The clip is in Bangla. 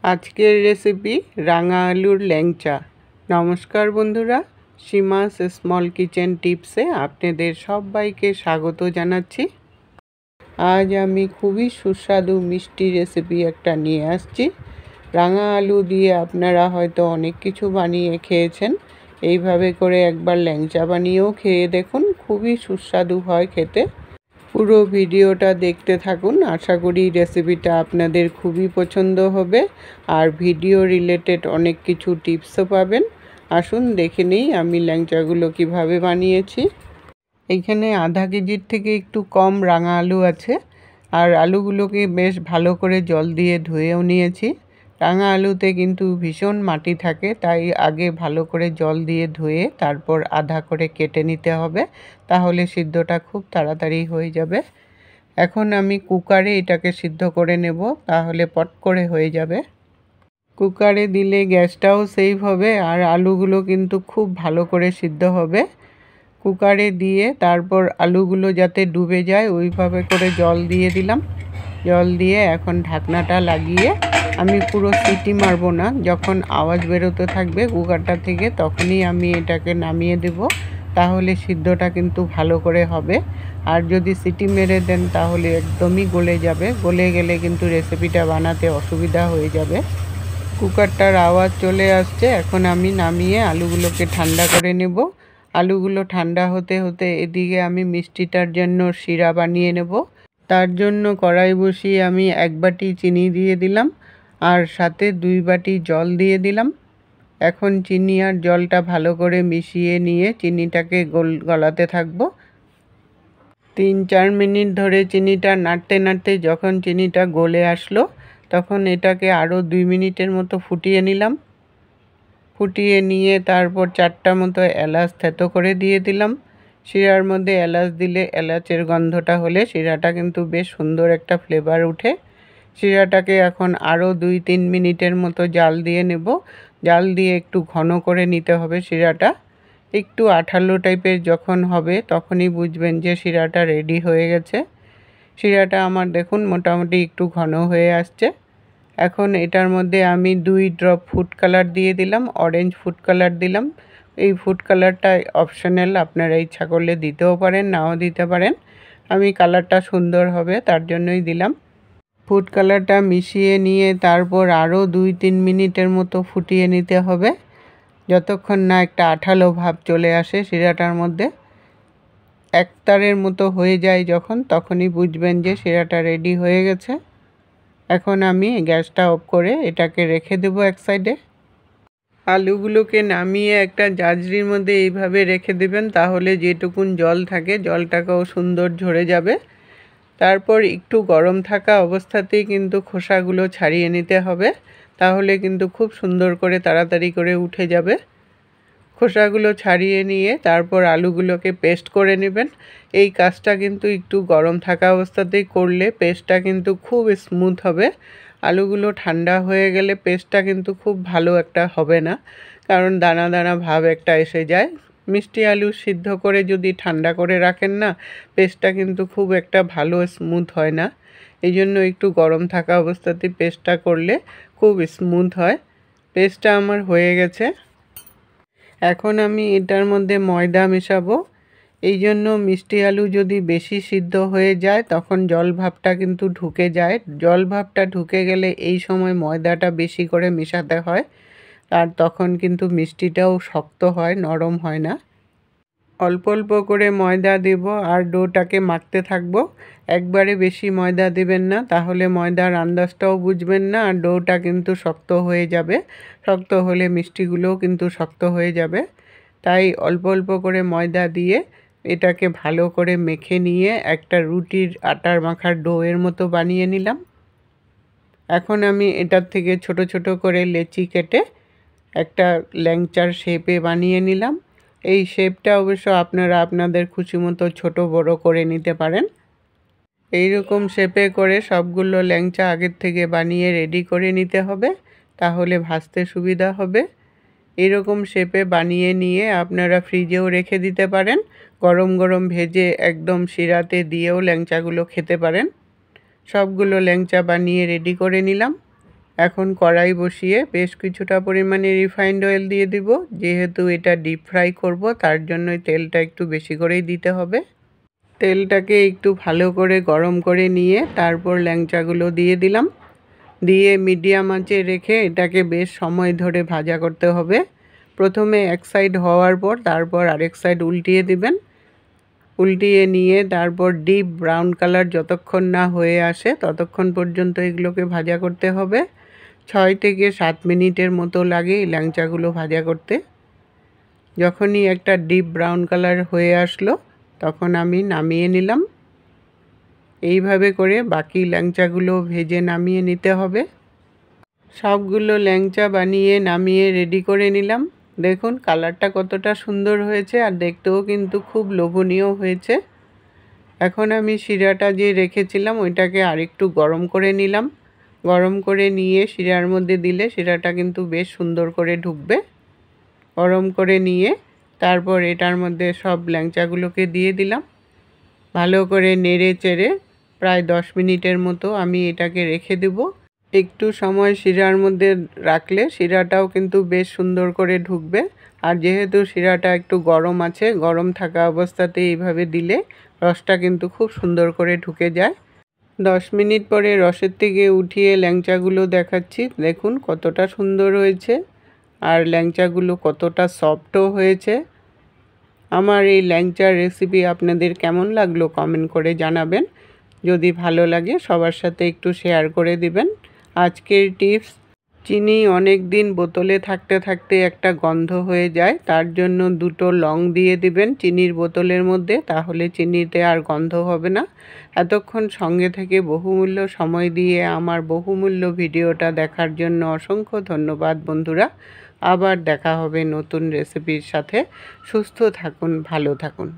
আজকের রেসিপি রাঙা আলুর ল্যাংচা। নমস্কার বন্ধুরা, সীমাস স্মল কিচেন টিপসে আপনাদের সবাইকে স্বাগত জানাচ্ছি। আজ আমি খুবই সুস্বাদু মিষ্টি রেসিপি একটা নিয়ে আসছি। রাঙা আলু দিয়ে আপনারা হয়তো অনেক কিছু বানিয়ে খেয়েছেন, এইভাবে করে একবার ল্যাংচা বানিয়েও খেয়ে দেখুন, খুবই সুস্বাদু হয় খেতে। পুরো ভিডিওটা দেখতে থাকুন, আশা করি রেসিপিটা আপনাদের খুবই পছন্দ হবে আর ভিডিও রিলেটেড অনেক কিছু টিপসও পাবেন। আসুন দেখে নেই আমি ল্যাংচাগুলো কিভাবে বানিয়েছি। এখানে আধা কেজির থেকে একটু কম রাঙা আলু আছে, আর আলুগুলোকে বেশ ভালো করে জল দিয়ে ধুয়েও নিয়েছি। রাঙা আলুতে কিন্তু ভীষণ মাটি থাকে, তাই আগে ভালো করে জল দিয়ে ধুয়ে তারপর আধা করে কেটে নিতে হবে, তাহলে সিদ্ধটা খুব তাড়াতাড়ি হয়ে যাবে। এখন আমি কুকারে এটাকে সিদ্ধ করে নেব, তাহলে পট করে হয়ে যাবে। কুকারে দিলে গ্যাসটাও সেভ হবে আর আলুগুলো কিন্তু খুব ভালো করে সিদ্ধ হবে। কুকারে দিয়ে তারপর আলুগুলো যাতে ডুবে যায় ওইভাবে করে জল দিয়ে দিলাম। জল দিয়ে এখন ঢাকনাটা লাগিয়ে আমি পুরো সিটি মারবো না, যখন আওয়াজ বেরোতে থাকবে কুকারটা থেকে তখনই আমি এটাকে নামিয়ে দেব, তাহলে সিদ্ধটা কিন্তু ভালো করে হবে। আর যদি সিটি মেরে দেন তাহলে একদমই গলে যাবে, গলে গেলে কিন্তু রেসিপিটা বানাতে অসুবিধা হয়ে যাবে। কুকারটার আওয়াজ চলে আসছে, এখন আমি নামিয়ে আলুগুলোকে ঠান্ডা করে নেব। আলুগুলো ঠান্ডা হতে হতে এদিকে আমি মিষ্টিটার জন্য শিরা বানিয়ে নেব। তার জন্য কড়াই বসিয়ে আমি 1 বাটি চিনি দিয়ে দিলাম আর সাথে 2 বাটি জল দিয়ে দিলাম। এখন চিনি আর জলটা ভালো করে মিশিয়ে নিয়ে চিনিটাকে গলাতে থাকবো। 3-4 মিনিট ধরে চিনিটা নাড়তে নাড়তে যখন চিনিটা গলে আসলো, তখন এটাকে আরও 2 মিনিটের মতো ফুটিয়ে নিলাম। ফুটিয়ে নিয়ে তারপর 4টা মতো এলাচ থেতো করে দিয়ে দিলাম। শিরার মধ্যে এলাচ দিলে এলাচের গন্ধটা হলে শিরাটা কিন্তু বেশ সুন্দর একটা ফ্লেভার উঠে। শিরাটাকে এখন আরও 2-3 মিনিটের মতো জাল দিয়ে নেব। জাল দিয়ে একটু ঘন করে নিতে হবে শিরাটা। একটু আঠালো টাইপের যখন হবে তখনই বুঝবেন যে শিরাটা রেডি হয়ে গেছে। শিরাটা আমার দেখুন মোটামুটি একটু ঘন হয়ে আসছে। এখন এটার মধ্যে আমি 2 ড্রপ ফুড কালার দিয়ে দিলাম, অরেঞ্জ ফুড কালার দিলাম। এই ফুড কালারটা অপশনাল, আপনারা ইচ্ছা করলে দিতেও পারেন, নাও দিতে পারেন। আমি কালারটা সুন্দর হবে তার জন্যই দিলাম। ফুড কালারটা মিশিয়ে নিয়ে তারপর আরও 2-3 মিনিটের মতো ফুটিয়ে নিতে হবে, যতক্ষণ না একটা আঠালো ভাব চলে আসে শিরাটার মধ্যে। একতারের মতো হয়ে যায় যখন, তখনই বুঝবেন যে শিরাটা রেডি হয়ে গেছে। এখন আমি গ্যাসটা অফ করে এটাকে রেখে দেব এক সাইডে। আলুগুলোকে নামিয়ে একটা জাজরির মধ্যে এইভাবে রেখে দেবেন, তাহলে যেটুকুন জল থাকে জলটাকেও সুন্দর ঝরে যাবে। তারপর একটু গরম থাকা অবস্থাতেই কিন্তু খোসাগুলো ছাড়িয়ে নিতে হবে, তাহলে কিন্তু খুব সুন্দর করে তাড়াতাড়ি করে উঠে যাবে। খোসাগুলো ছাড়িয়ে নিয়ে তারপর আলুগুলোকে পেস্ট করে নেবেন। এই কাজটা কিন্তু একটু গরম থাকা অবস্থাতেই করলে পেস্টটা কিন্তু খুব স্মুথ হবে। আলুগুলো ঠান্ডা হয়ে গেলে পেস্টটা কিন্তু খুব ভালো একটা হবে না, কারণ দানা দানা ভাব একটা এসে যায়। মিষ্টি আলু সিদ্ধ করে যদি ঠান্ডা করে রাখেন না, পেস্টটা কিন্তু খুব একটা ভালো স্মুথ হয় না। এই জন্য একটু গরম থাকা অবস্থাতেই পেস্টটা করলে খুব স্মুথ হয়। পেস্টটা আমার হয়ে গেছে। এখন আমি এটার মধ্যে ময়দা মেশাবো। এই জন্য মিষ্টি আলু যদি বেশি সিদ্ধ হয়ে যায় তখন জল ভাবটা কিন্তু ঢুকে যায়। জল ভাবটা ঢুকে গেলে এই সময় ময়দাটা বেশি করে মেশাতে হয়, আর তখন কিন্তু মিষ্টিটাও শক্ত হয়, নরম হয় না। অল্প অল্প করে ময়দা দেব আর ডোটাকে মাখতে থাকবো। একবারে বেশি ময়দা দেবেন না, তাহলে ময়দার আন্দাজটাও বুঝবেন না আর ডোটা কিন্তু শক্ত হয়ে যাবে। শক্ত হলে মিষ্টিগুলোও কিন্তু শক্ত হয়ে যাবে। তাই অল্প অল্প করে ময়দা দিয়ে এটাকে ভালো করে মেখে নিয়ে একটা রুটির আটার মাখার ডোয়ের মতো বানিয়ে নিলাম। এখন আমি এটার থেকে ছোট ছোট করে লেচি কেটে একটা ল্যাংচার শেপে বানিয়ে নিলাম। এই শেপটা অবশ্য আপনারা আপনাদের খুশি মতো ছোটো বড়ো করে নিতে পারেন। এই রকম শেপে করে সবগুলো ল্যাংচা আগের থেকে বানিয়ে রেডি করে নিতে হবে, তাহলে ভাজতে সুবিধা হবে। এরকম শেপে বানিয়ে নিয়ে আপনারা ফ্রিজেও রেখে দিতে পারেন। গরম গরম ভেজে একদম শিরাতে দিয়েও ল্যাংচাগুলো খেতে পারেন। সবগুলো ল্যাংচা বানিয়ে রেডি করে নিলাম। এখন কড়াই বসিয়ে বেশ কিছুটা পরিমাণে রিফাইন্ড অয়েল দিয়ে দিব। যেহেতু এটা ডিপ ফ্রাই করব, তার জন্যই তেলটা একটু বেশি করেই দিতে হবে। তেলটাকে একটু ভালো করে গরম করে নিয়ে তারপর ল্যাংচাগুলো দিয়ে দিলাম। দিয়ে মিডিয়াম আঁচে রেখে এটাকে বেশ সময় ধরে ভাজা করতে হবে। প্রথমে এক সাইড হওয়ার পর তারপর আরেক সাইড উল্টিয়ে দিবেন। উল্টিয়ে নিয়ে তারপর ডিপ ব্রাউন কালার যতক্ষণ না হয়ে আসে ততক্ষণ পর্যন্ত এগুলোকে ভাজা করতে হবে। 6 থেকে 7 মিনিটের মতো লাগে এই ল্যাংচাগুলো ভাজা করতে। যখনই একটা ডিপ ব্রাউন কালার হয়ে আসলো তখন আমি নামিয়ে নিলাম। এইভাবে করে বাকি ল্যাংচাগুলো ভেজে নামিয়ে নিতে হবে। সবগুলো ল্যাংচা বানিয়ে নামিয়ে রেডি করে নিলাম। দেখুন কালারটা কতটা সুন্দর হয়েছে, আর দেখতেও কিন্তু খুব লোভনীয় হয়েছে। এখন আমি শিরাটা যে রেখেছিলাম ওইটাকে আরেকটু গরম করে নিলাম। গরম করে নিয়ে শিরার মধ্যে দিলে শিরাটা কিন্তু বেশ সুন্দর করে ঢুকবে। গরম করে নিয়ে তারপর এটার মধ্যে সব ল্যাংচাগুলোকে দিয়ে দিলাম। ভালো করে নেড়ে চেড়ে প্রায় 10 মিনিটের মতো আমি এটাকে রেখে দেব। একটু সময় শিরার মধ্যে রাখলে শিরাটাও কিন্তু বেশ সুন্দর করে ঢুকবে। আর যেহেতু শিরাটা একটু গরম আছে, গরম থাকা অবস্থাতে এইভাবে দিলে রসটা কিন্তু খুব সুন্দর করে ঢুকে যায়। 10 মিনিট পরে রসের থেকে উঠিয়ে ল্যাংচাগুলো দেখাচ্ছি। দেখুন কতটা সুন্দর হয়েছে, আর ল্যাংচাগুলো কতটা সফটও হয়েছে। আমার এই ল্যাংচার রেসিপি আপনাদের কেমন লাগলো কমেন্ট করে জানাবেন। যদি ভালো লাগে সবার সাথে একটু শেয়ার করে দিবেন। আজকের টিপস, চিনি অনেক দিন বোতলে থাকতে থাকতে একটা গন্ধ হয়ে যায়, তার জন্য 2টো লং দিয়ে দিবেন চিনির বোতলের মধ্যে, তাহলে চিনিতে আর গন্ধ হবে না। এতক্ষণ সঙ্গে থেকে বহুমূল্য সময় দিয়ে আমার বহুমূল্য ভিডিওটা দেখার জন্য অসংখ্য ধন্যবাদ বন্ধুরা। আবার দেখা হবে নতুন রেসিপির সাথে। সুস্থ থাকুন, ভালো থাকুন।